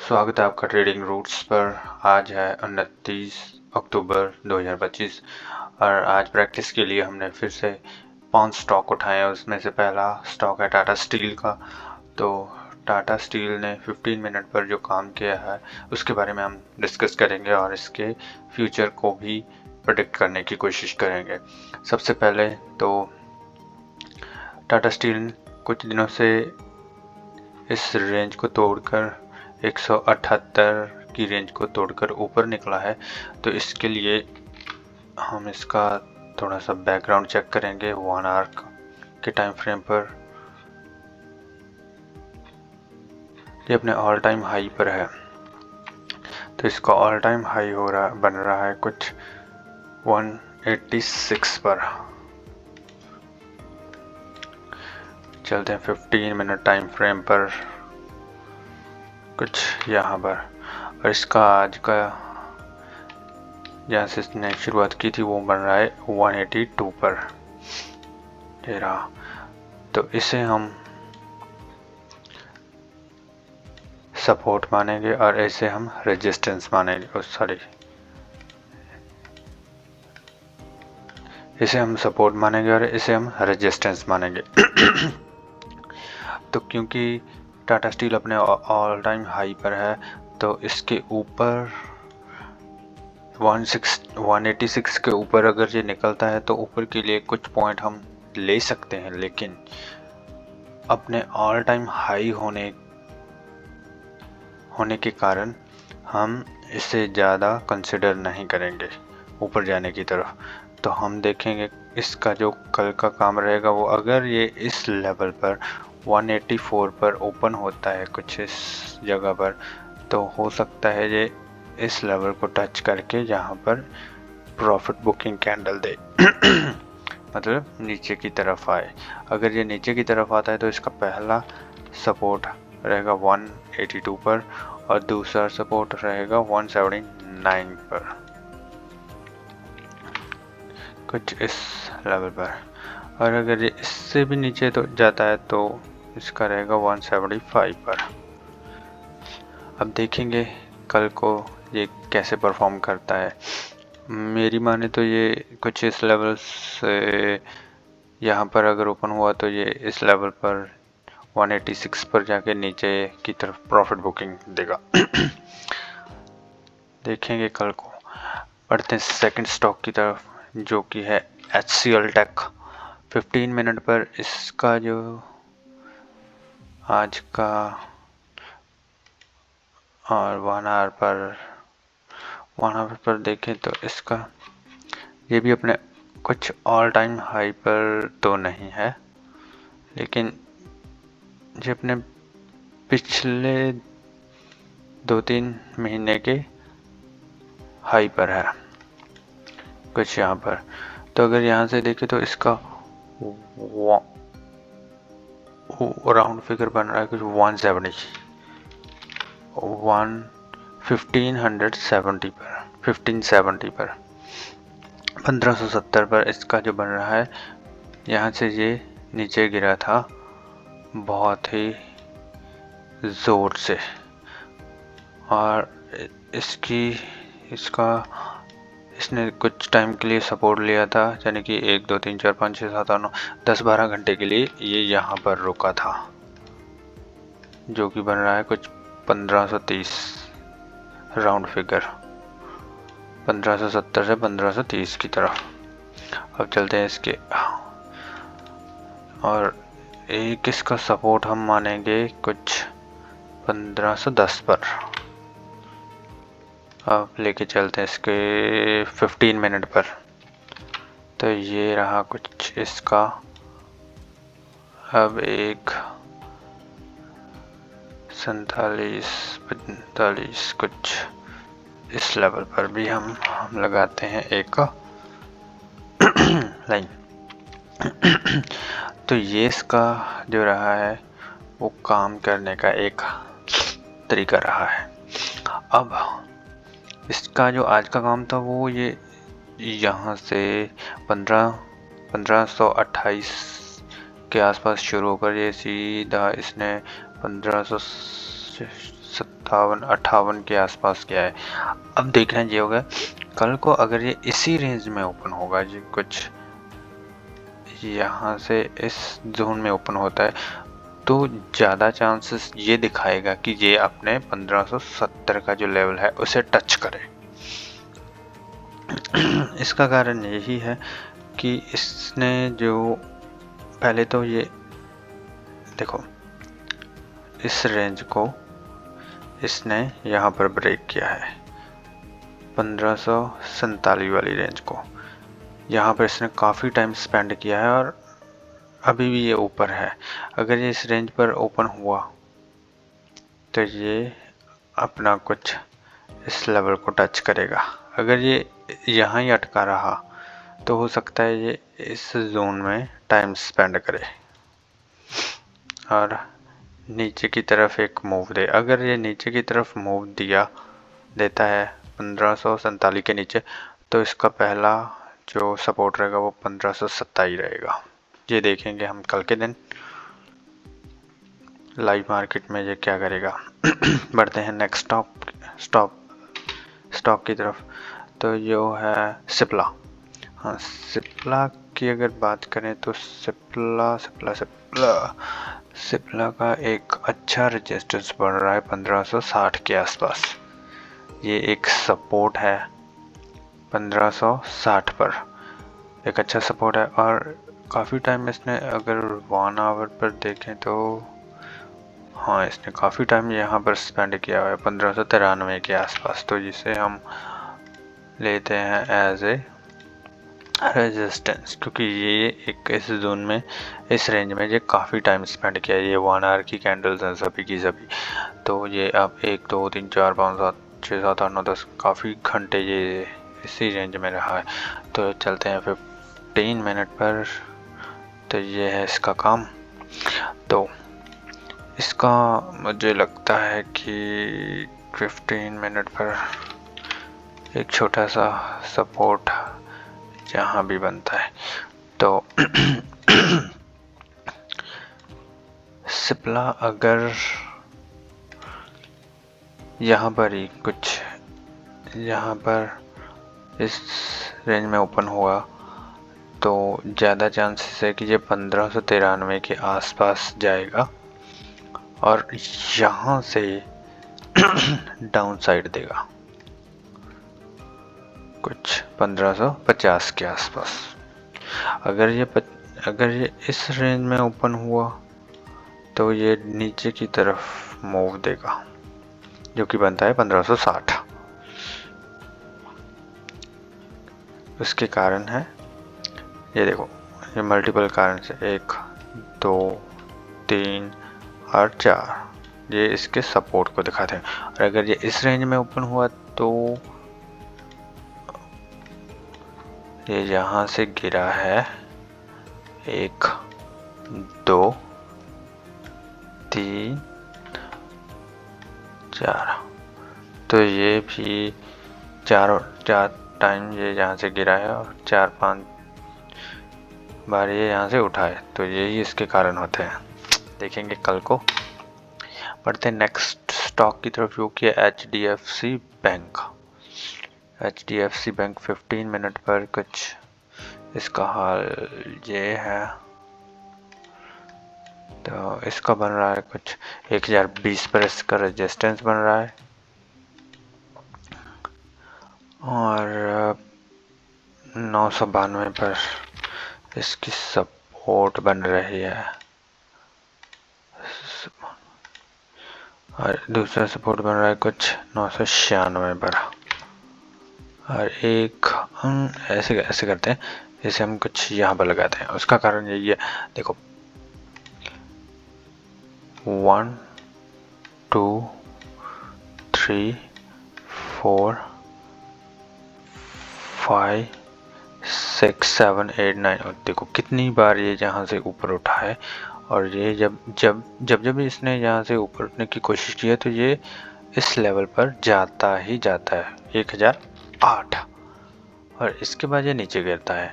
स्वागत है आपका ट्रेडिंग रूट्स पर। आज है 29 अक्टूबर 2025 और आज प्रैक्टिस के लिए हमने फिर से 5 स्टॉक उठाए हैं। उसमें से पहला स्टॉक है टाटा स्टील का। तो टाटा स्टील ने 15 मिनट पर जो काम किया है उसके बारे में हम डिस्कस करेंगे और इसके फ्यूचर को भी प्रेडिक्ट करने की कोशिश करेंगे। सबसे पहले तो टाटा स्टील कुछ दिनों से इस रेंज को तोड़कर 178 की रेंज को तोड़कर ऊपर निकला है। तो इसके लिए हम इसका थोड़ा सा बैकग्राउंड चेक करेंगे 1 आवर के टाइम फ्रेम पर। ये अपने ऑल टाइम हाई पर है, तो इसका ऑल टाइम हाई बन रहा है कुछ 186 पर। चलते हैं 15 मिनट टाइम फ्रेम पर कुछ यहाँ पर, और इसका आज का जहाँ से इसने शुरुआत की थी वो बन रहा है 182 पर। ये रहा, तो इसे हम सपोर्ट मानेंगे और इसे हम रेजिस्टेंस मानेंगे। सॉरी, इसे हम सपोर्ट मानेंगे और इसे हम रेजिस्टेंस मानेंगे। तो क्योंकि टाटा स्टील अपने ऑल टाइम हाई पर है, तो इसके ऊपर 186 के ऊपर अगर ये निकलता है तो ऊपर के लिए कुछ पॉइंट हम ले सकते हैं, लेकिन अपने ऑल टाइम हाई होने के कारण हम इसे ज़्यादा कंसिडर नहीं करेंगे ऊपर जाने की तरफ। तो हम देखेंगे इसका जो कल का काम रहेगा वो, अगर ये इस लेवल पर 184 पर ओपन होता है कुछ इस जगह पर, तो हो सकता है ये इस लेवल को टच करके यहाँ पर प्रॉफिट बुकिंग कैंडल दे। मतलब नीचे की तरफ आए। अगर ये नीचे की तरफ आता है तो इसका पहला सपोर्ट रहेगा 182 पर और दूसरा सपोर्ट रहेगा 179 पर, कुछ इस लेवल पर। और अगर ये इससे भी नीचे तो जाता है तो इसका रहेगा 175 पर। अब देखेंगे कल को ये कैसे परफॉर्म करता है। मेरी माने तो ये कुछ इस लेवल से यहाँ पर अगर ओपन हुआ तो ये इस लेवल पर 186 पर जाके नीचे की तरफ प्रॉफिट बुकिंग देगा। देखेंगे कल को। बढ़ते हैं सेकंड स्टॉक की तरफ, जो कि है HCL टेक। 15 मिनट पर इसका जो आज का और 1 आवर पर देखें तो इसका ये भी अपने कुछ ऑल टाइम हाई पर तो नहीं है, लेकिन ये अपने पिछले 2-3 महीने के हाई पर है कुछ यहाँ पर। तो अगर यहाँ से देखें तो इसका राउंड फिगर बन रहा है कुछ 1570 पर 1570 पर इसका जो बन रहा है। यहाँ से ये नीचे गिरा था बहुत ही ज़ोर से, और इसने कुछ टाइम के लिए सपोर्ट लिया था, यानी कि 1 2 3 4 5 6 7 8 9 10-12 घंटे के लिए ये यहाँ पर रुका था, जो कि बन रहा है कुछ 1530 राउंड फिगर, 1570 से 1530 की तरफ। अब चलते हैं इसके, और एक इसका सपोर्ट हम मानेंगे कुछ 1510 पर। अब लेके चलते हैं इसके 15 मिनट पर। तो ये रहा कुछ इसका। अब एक 47-45 कुछ इस लेवल पर भी हम लगाते हैं एक लाइन। तो ये इसका जो रहा है वो काम करने का एक तरीका रहा है। अब इसका जो आज का काम था वो ये यहाँ से 1528 के आसपास शुरू होकर ये सीधा इसने 1560 57-58 के आसपास गया है। अब देखना ये होगा कल को अगर ये इसी रेंज में ओपन होगा, जी कुछ यहाँ से इस जोन में ओपन होता है, तो ज़्यादा चांसेस ये दिखाएगा कि ये अपने 1570 का जो लेवल है उसे टच करे। इसका कारण यही है कि इसने जो पहले तो ये देखो इस रेंज को इसने यहाँ पर ब्रेक किया है, 1547 वाली रेंज को। यहाँ पर इसने काफ़ी टाइम स्पेंड किया है और अभी भी ये ऊपर है। अगर ये इस रेंज पर ओपन हुआ तो ये अपना कुछ इस लेवल को टच करेगा। अगर ये यहाँ ही अटका रहा तो हो सकता है ये इस जोन में टाइम स्पेंड करे और नीचे की तरफ एक मूव दे। अगर ये नीचे की तरफ मूव देता है 1547 के नीचे, तो इसका पहला जो सपोर्ट रहेगा वो 1527 रहेगा। ये देखेंगे हम कल के दिन लाइव मार्केट में ये क्या करेगा। बढ़ते हैं नेक्स्ट स्टॉक की तरफ। तो जो है सिप्ला। हाँ, सिप्ला की अगर बात करें तो सिप्ला का एक अच्छा रेजिस्टेंस बन रहा है 1560 के आसपास। ये एक सपोर्ट है 1560 पर, एक अच्छा सपोर्ट है। और काफ़ी टाइम इसने अगर 1 आवर पर देखें तो हाँ, इसने काफ़ी टाइम यहाँ पर स्पेंड किया हुआ है 1593 के आसपास, तो जिसे हम लेते हैं एज ए रेजिस्टेंस, क्योंकि ये एक इस जोन में इस रेंज में ये काफ़ी टाइम स्पेंड किया है। ये 1 आवर की कैंडल्स हैं सभी की सभी, तो ये अब 1 2 3 4 5 7 6 7 8 9 10 काफ़ी घंटे ये इसी रेंज में रहा है। तो चलते हैं 15 मिनट पर। तो ये है इसका काम। तो इसका मुझे लगता है कि 15 मिनट पर एक छोटा सा सपोर्ट जहाँ भी बनता है। तो सिप्ला अगर यहाँ पर ही कुछ यहाँ पर इस रेंज में ओपन हुआ तो ज़्यादा चांसेस है कि ये 1593 के आसपास जाएगा और यहाँ से डाउन साइड देगा कुछ 1550 के आसपास। अगर ये इस रेंज में ओपन हुआ तो ये नीचे की तरफ मूव देगा जो कि बनता है 1560। उसके कारण है ये देखो, ये मल्टीपल कारण से 1 2 3 और 4 ये इसके सपोर्ट को दिखाते हैं। और अगर ये इस रेंज में ओपन हुआ तो ये यहाँ से गिरा है 1 2 3 4, तो ये भी चार टाइम ये यहाँ से गिरा है और 4-5 बार ये यहाँ से उठा है, तो यही इसके कारण होते हैं। देखेंगे कल को। बढ़ते नेक्स्ट स्टॉक की तरफ जो कि है HDFC bank. HDFC bank 15 minute पर कुछ इसका हाल ये है। तो इसका बन रहा है कुछ 1020 पर इसका रेजिस्टेंस बन रहा है और 992 पर इसकी सपोर्ट बन रही है और दूसरा सपोर्ट बन रहा है कुछ 996 पर। और एक हम ऐसे करते हैं जैसे हम कुछ यहाँ पर लगाते हैं। उसका कारण यही है, देखो 1 2 3 4 5 6 7 8 9 और देखो कितनी बार ये यहाँ से ऊपर उठा है। और ये जब इसने यहाँ से ऊपर उठने की कोशिश की है तो ये इस लेवल पर जाता ही जाता है 1008 और इसके बाद ये नीचे गिरता है,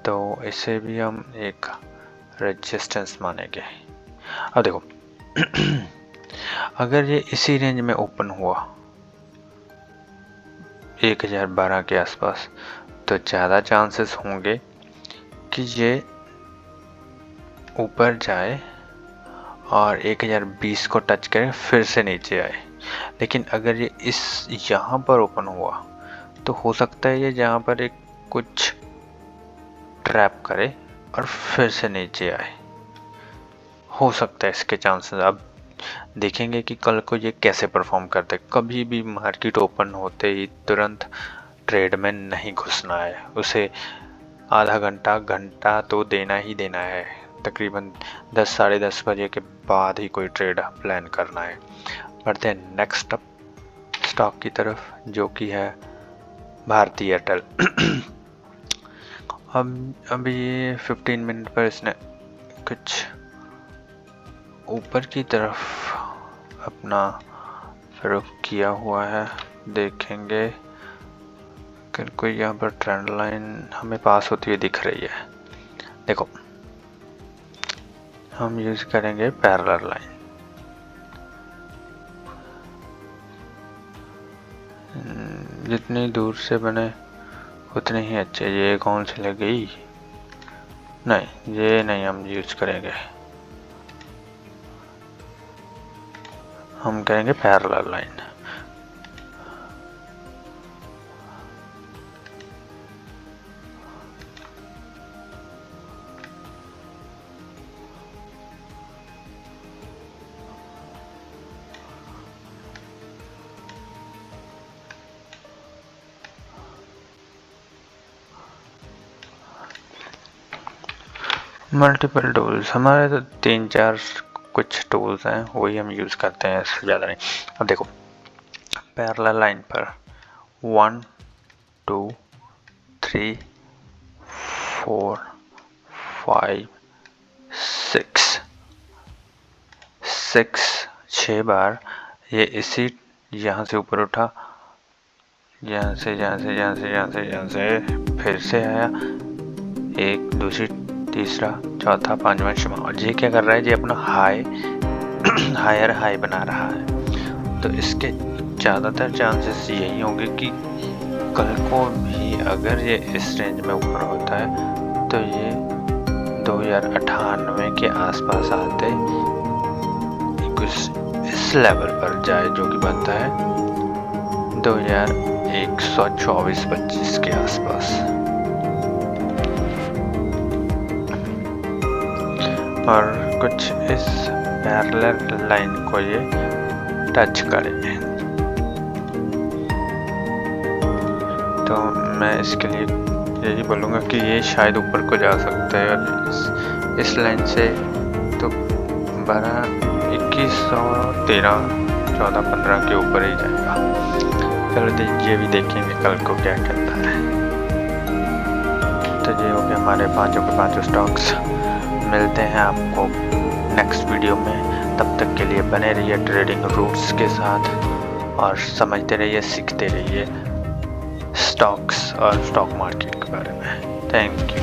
तो इसे भी हम एक रेजिस्टेंस मानेंगे। अब देखो अगर ये इसी रेंज में ओपन हुआ 1012 के आसपास, तो ज़्यादा चांसेस होंगे कि ये ऊपर जाए और 1020 को टच करे, फिर से नीचे आए। लेकिन अगर ये यहाँ पर ओपन हुआ तो हो सकता है ये जहाँ पर एक कुछ ट्रैप करे और फिर से नीचे आए, हो सकता है इसके चांसेस। अब देखेंगे कि कल को ये कैसे परफॉर्म करते। कभी भी मार्केट ओपन होते ही तुरंत ट्रेड में नहीं घुसना है, उसे आधा घंटा तो देना ही देना है। तकरीबन 10 साढ़े 10 बजे के बाद ही कोई ट्रेड प्लान करना है। बढ़ते हैं नेक्स्ट स्टॉक की तरफ, जो कि है भारती एयरटेल। अब ये 15 मिनट पर इसने कुछ ऊपर की तरफ अपना रुख किया हुआ है। देखेंगे कि कोई यहाँ पर ट्रेंड लाइन हमें पास होती हुई दिख रही है। देखो, हम यूज करेंगे पैरेलल लाइन। जितनी दूर से बने उतने ही अच्छे। ये कौन सी लग गई? नहीं, ये नहीं हम यूज करेंगे, हम करेंगे पैरेलल लाइन। मल्टीपल टूल्स, हमारे तो 3-4 कुछ टूल्स हैं, वही हम यूज़ करते हैं, इससे ज़्यादा नहीं। अब देखो, पैरेलल लाइन पर 1 2 3 4 5 6 बार ये इसी यहाँ से ऊपर उठा, यहाँ से फिर से आया, एक दूसरी तीसरा चौथा पांचवा छठवां, और ये क्या कर रहा है? ये अपना हायर हाई बना रहा है। तो इसके ज़्यादातर चांसेस यही होंगे कि कल को भी अगर ये इस रेंज में ऊपर होता है तो ये 2098 के आसपास आते कुछ इस लेवल पर जाए, जो कि बनता है 2124-25 के आसपास, और कुछ इस पैरेलल लाइन को ये टच करेंगे। तो मैं इसके लिए यही बोलूँगा कि ये शायद ऊपर को जा सकता है, और इस लाइन से तो 12, 2100, 13, 14, 15 के ऊपर ही जाएगा। चलो ये भी देखेंगे कल को क्या करता है। तो ये हो गया हमारे पांचों के पांचों स्टॉक्स। मिलते हैं आपको नेक्स्ट वीडियो में, तब तक के लिए बने रहिए ट्रेडिंग रूट्स के साथ और समझते रहिए, सीखते रहिए स्टॉक्स और स्टॉक मार्केट के बारे में। Thank you.